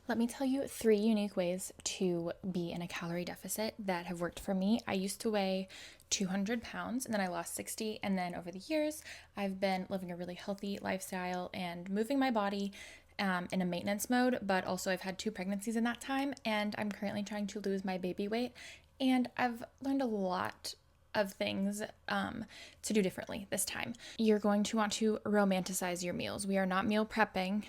Let me tell you 3 unique ways to be in a calorie deficit that have worked for me. I used to weigh 200 pounds and then I lost 60. And then over the years, I've been living a really healthy lifestyle and moving my body in a maintenance mode. But also, I've had 2 pregnancies in that time, and I'm currently trying to lose my baby weight. And I've learned a lot of things to do differently this time. You're going to want to romanticize your meals. We are not meal prepping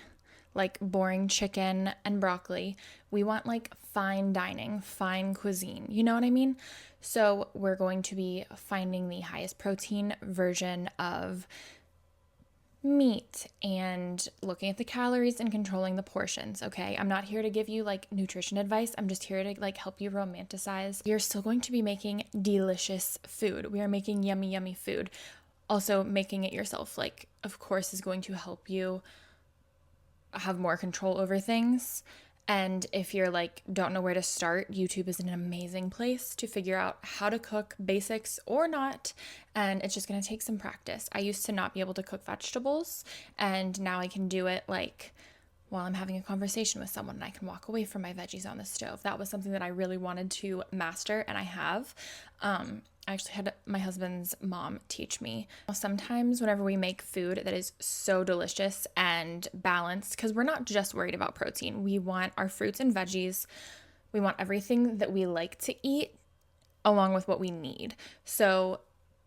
like boring chicken and broccoli. We want like fine dining, fine cuisine. You know what I mean? So we're going to be finding the highest protein version of meat and looking at the calories and controlling the portions, okay? I'm not here to give you like nutrition advice. I'm just here to like help you romanticize. You're still going to be making delicious food. We are making yummy, yummy food. Also, making it yourself, like, of course, is going to help you have more control over things. And if you're like, don't know where to start, YouTube is an amazing place to figure out how to cook basics or not. And it's just going to take some practice. I used to not be able to cook vegetables, and now I can do it like while I'm having a conversation with someone, and I can walk away from my veggies on the stove. That was something that I really wanted to master, and I have. I actually had my husband's mom teach me. Sometimes whenever we make food that is so delicious and balanced, because we're not just worried about protein, we want our fruits and veggies, we want everything that we like to eat along with what we need. So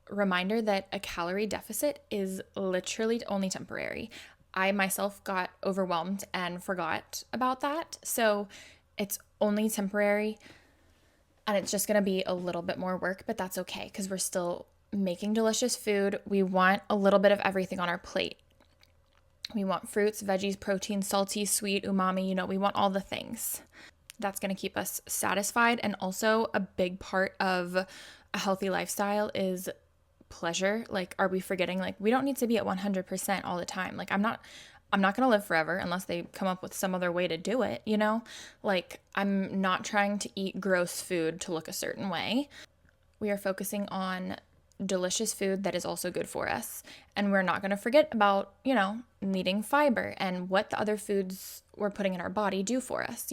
reminder that a calorie deficit is literally only temporary. I myself got overwhelmed and forgot about that. So it's only temporary, and it's just going to be a little bit more work, but that's okay because we're still making delicious food. We want a little bit of everything on our plate. We want fruits, veggies, protein, salty, sweet, umami, we want all the things. That's going to keep us satisfied. And also, a big part of a healthy lifestyle is pleasure. Like, are we forgetting, like, we don't need to be at 100% all the time. Like, I'm not going to live forever unless they come up with some other way to do it, Like, I'm not trying to eat gross food to look a certain way. We are focusing on delicious food that is also good for us. And we're not going to forget about, needing fiber and what the other foods we're putting in our body do for us.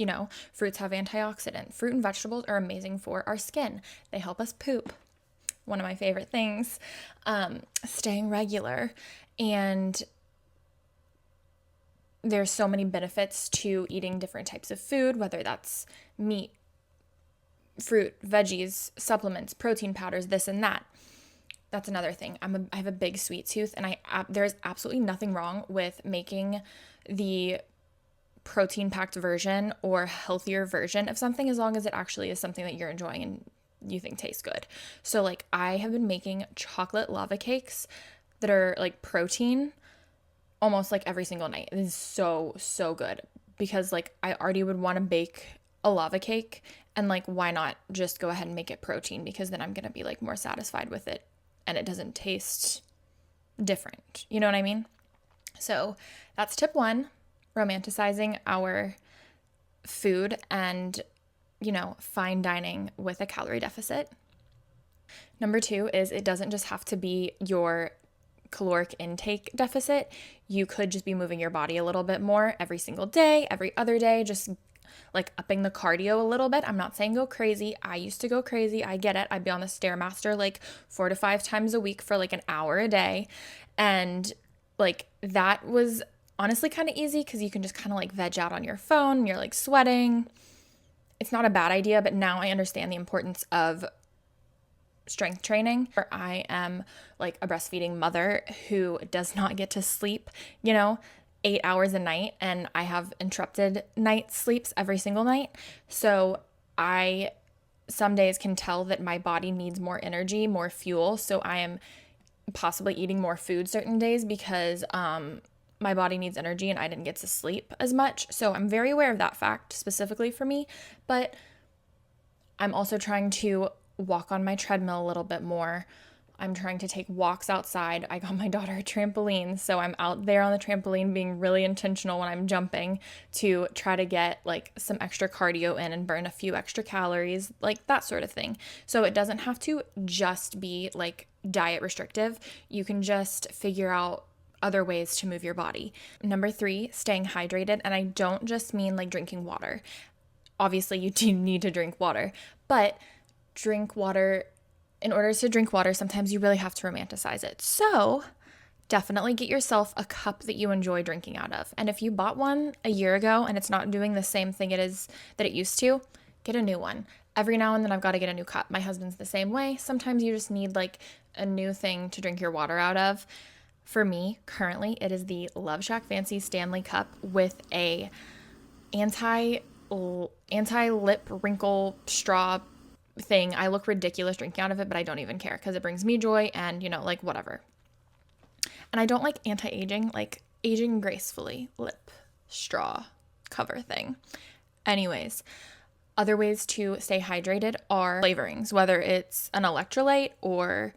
Fruits have antioxidants. Fruit and vegetables are amazing for our skin. They help us poop. One of my favorite things. Staying regular. And there's so many benefits to eating different types of food, whether that's meat, fruit, veggies, supplements, protein powders, this and that. That's another thing. I have a big sweet tooth, and there's absolutely nothing wrong with making the protein-packed version or healthier version of something as long as it actually is something that you're enjoying and you think tastes good. So like, I have been making chocolate lava cakes that are like protein almost like every single night. It is so, so good because like I already would want to bake a lava cake, and like, why not just go ahead and make it protein, because then I'm going to be like more satisfied with it and it doesn't taste different. You know what I mean? So that's tip 1, romanticizing our food and, fine dining with a calorie deficit. Number 2 is it doesn't just have to be your caloric intake deficit. You could just be moving your body a little bit more every single day, every other day, just like upping the cardio a little bit. I'm not saying go crazy. I used to go crazy. I get it. I'd be on the Stairmaster like 4 to 5 times a week for like an hour a day. And like, that was honestly kind of easy because you can just kind of like veg out on your phone and you're like sweating. It's not a bad idea, but now I understand the importance of strength training. I am like a breastfeeding mother who does not get to sleep, 8 hours a night, and I have interrupted night sleeps every single night. So I some days can tell that my body needs more energy, more fuel. So I am possibly eating more food certain days because my body needs energy and I didn't get to sleep as much. So I'm very aware of that fact specifically for me, but I'm also trying to walk on my treadmill a little bit more. I'm trying to take walks outside. I got my daughter a trampoline, so I'm out there on the trampoline being really intentional when I'm jumping to try to get like some extra cardio in and burn a few extra calories, like that sort of thing. So it doesn't have to just be like diet restrictive. You can just figure out other ways to move your body. Number 3, staying hydrated. And I don't just mean like drinking water. Obviously, you do need to drink water, but drink water. In order to drink water, sometimes you really have to romanticize it. So definitely get yourself a cup that you enjoy drinking out of. And if you bought one a year ago and it's not doing the same thing that it used to, get a new one. Every now and then I've got to get a new cup. My husband's the same way. Sometimes you just need like a new thing to drink your water out of. For me, currently, it is the Love Shack Fancy Stanley Cup with a anti lip wrinkle straw thing. I look ridiculous drinking out of it, but I don't even care because it brings me joy and, like whatever. And I don't like anti-aging, like aging gracefully lip straw cover thing. Anyways, other ways to stay hydrated are flavorings, whether it's an electrolyte or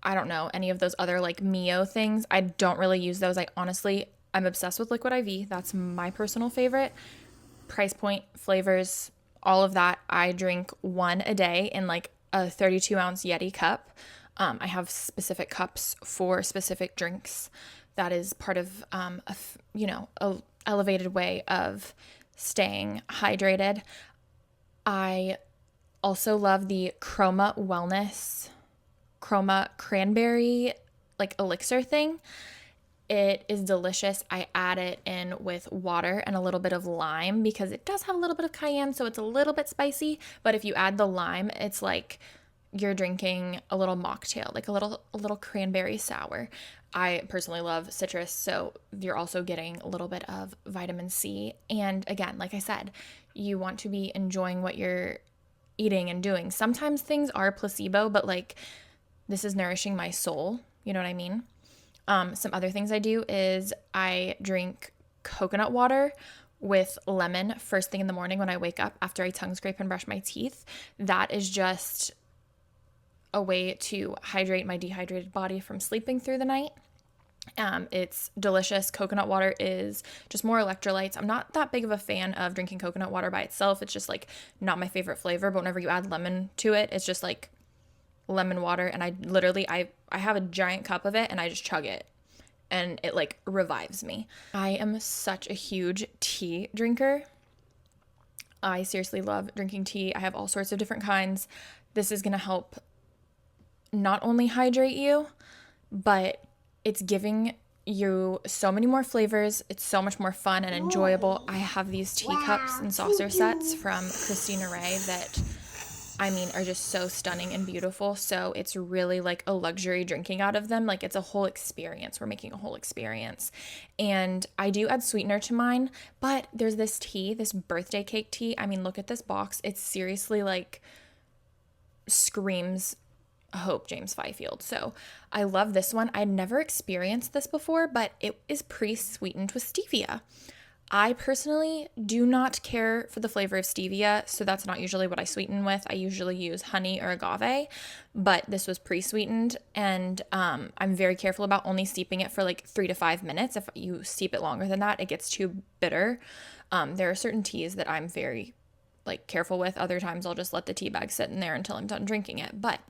I don't know, any of those other like Mio things. I don't really use those. I'm obsessed with Liquid IV. That's my personal favorite. Price point, flavors, all of that. I drink one a day in like a 32-ounce Yeti cup. I have specific cups for specific drinks. That is part of a elevated way of staying hydrated. I also love the Chroma cranberry like elixir thing. It is delicious. I add it in with water and a little bit of lime because it does have a little bit of cayenne, so it's a little bit spicy. But if you add the lime, it's like you're drinking a little mocktail, like a little cranberry sour. I personally love citrus, so you're also getting a little bit of vitamin C. And again, like I said, you want to be enjoying what you're eating and doing. Sometimes things are placebo, but like this is nourishing my soul. You know what I mean? Some other things I do is I drink coconut water with lemon first thing in the morning when I wake up after I tongue scrape and brush my teeth. That is just a way to hydrate my dehydrated body from sleeping through the night. It's delicious. Coconut water is just more electrolytes. I'm not that big of a fan of drinking coconut water by itself. It's just like not my favorite flavor, but whenever you add lemon to it, it's just like lemon water. And I have a giant cup of it and I just chug it and it like revives me. I am such a huge tea drinker. I seriously love drinking tea. I have all sorts of different kinds. This is going to help not only hydrate you, but it's giving you so many more flavors. It's so much more fun and enjoyable. I have these teacups and saucer sets from Christina Ray that are just so stunning and beautiful. So it's really like a luxury drinking out of them. Like it's a whole experience. We're making a whole experience. And I do add sweetener to mine, but there's this tea, this birthday cake tea. Look at this box. It's seriously like screams Hope James Fifield. So I love this one. I'd never experienced this before, but it is pre-sweetened with stevia. I personally do not care for the flavor of stevia, so that's not usually what I sweeten with. I usually use honey or agave, but this was pre-sweetened, and I'm very careful about only steeping it for like 3 to 5 minutes. If you steep it longer than that, it gets too bitter. There are certain teas that I'm very careful with. Other times I'll just let the tea bag sit in there until I'm done drinking it. But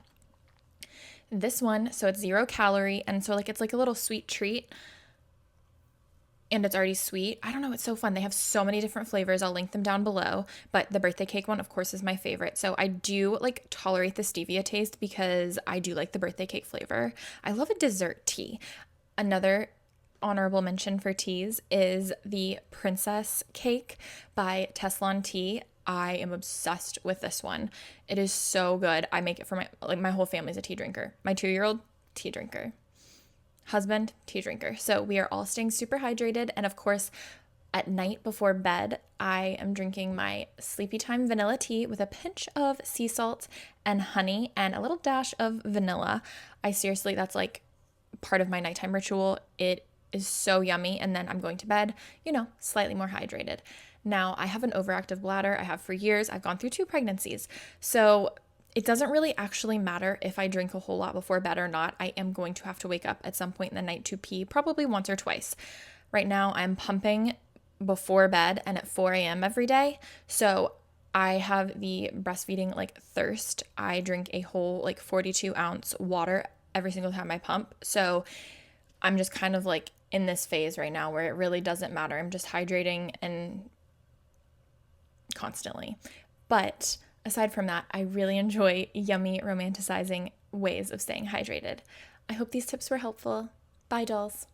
this one, so it's 0 calorie, and so it's like a little sweet treat. And it's already sweet. I don't know. It's so fun. They have so many different flavors. I'll link them down below. But the birthday cake one, of course, is my favorite. So I do tolerate the stevia taste because I do like the birthday cake flavor. I love a dessert tea. Another honorable mention for teas is the Princess Cake by Teflon Tea. I am obsessed with this one. It is so good. I make it for my whole family's a tea drinker. My 2-year-old, tea drinker. Husband, tea drinker. So we are all staying super hydrated. And of course, at night before bed, I am drinking my Sleepy Time vanilla tea with a pinch of sea salt and honey and a little dash of vanilla. That's part of my nighttime ritual. It is so yummy. And then I'm going to bed, slightly more hydrated. Now, I have an overactive bladder. I have for years. I've gone through 2 pregnancies. So it doesn't really actually matter if I drink a whole lot before bed or not. I am going to have to wake up at some point in the night to pee, probably once or twice. Right now, I'm pumping before bed and at 4 a.m. every day. So I have the breastfeeding thirst. I drink a whole 42-ounce water every single time I pump. So I'm just kind of like in this phase right now where it really doesn't matter. I'm just hydrating and constantly. But aside from that, I really enjoy yummy, romanticizing ways of staying hydrated. I hope these tips were helpful. Bye, dolls.